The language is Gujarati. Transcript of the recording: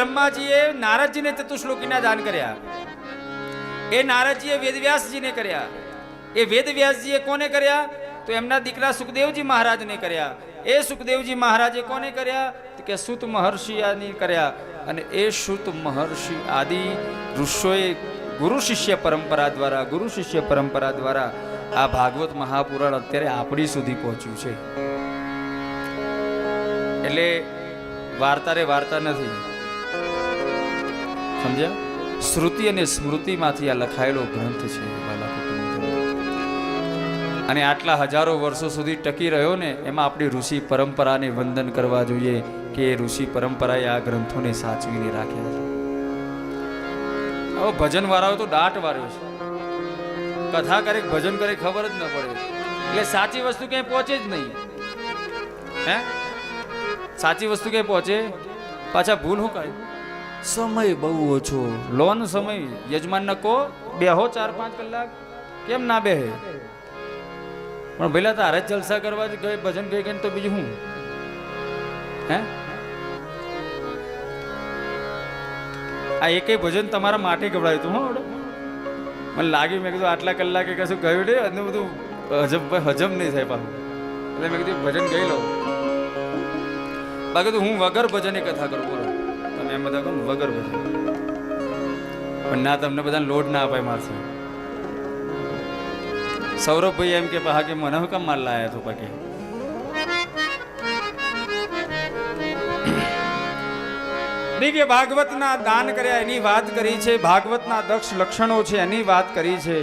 બ્રહ્માજીએ નારદજીને ચતુશ્લોકીના દાન કર્યા, એ નારદજીએ વેદવ્યાસજીને કર્યા, એ વેદવ્યાસજીએ કોને કર્યા? તો એમના દીકરા સુખદેવજી મહારાજને કર્યા. એ સુખદેવજી મહારાજે કોને કર્યા? તો કે સૂત મહર્ષિ આદિ કર્યા. અને એ સૂત મહર્ષિ આદિ ઋષિઓએ ગુરુ શિષ્ય પરંપરા દ્વારા આ ભાગવત મહાપુરાણ અત્યારે આપણી સુધી પહોંચ્યું છે. એટલે વાર્તા રે વાર્તા નથી, સમજ્યા? શ્રુતિ અને સ્મૃતિમાંથી આ લખાયેલો ગ્રંથ છે. અને આટલા હજારો વર્ષો સુધી ટકી રહ્યો ને, એમાં આપણી ઋષિ પરંપરાને વંદન કરવા જોઈએ કે ઋષિ પરંપરાએ આ ગ્રંથોને સાચવીને રાખ્યા છે. હવે ભજન વાળાઓ તો દાટ વાળ્યો છે, કથા કરે ભજન કરે ખબર જ ન પડે. એટલે સાચી વસ્તુ ક્યાંય પહોંચે જ નહીં. હે, સાચી વસ્તુ ક્યાંય પહોંચે? પાછા ભૂલ શું કાંઈ? સમય બહુ ઓછો, લોન સમય. યજમાનને કહો બેહો 4-5 કલાક, કેમ ના બેહે? પણ ભઈલા તારે જ જલસા કરવા જ ગઈ, ભજન ગઈ ગઈ તો બીજું શું? હે, આ એકેય ભજન તમારા માટે ગવડાવ્યું હતું? હો, મને લાગ્યું, મેં કીધું આટલા કલાકે કશું ગયું નહીં અને બધું હજમ નહીં થાય પાછું. એટલે મેં કીધું ભજન ગઈ લો. બાકી તો હું વગર ભજને કથા કરું. બોલો તમે એમ બધા કહો વગર ભજન, પણ ના, તમને બધાને લોડ ના અપાય મારથી. સૌરભભાઈ એમ કે પહા કે મને કામ માલ લાયા તો પાકે. ભાગવતના દાન કર્યા એની વાત કરી છે, ભાગવતના દક્ષ લક્ષણો છે એની વાત કરી છે.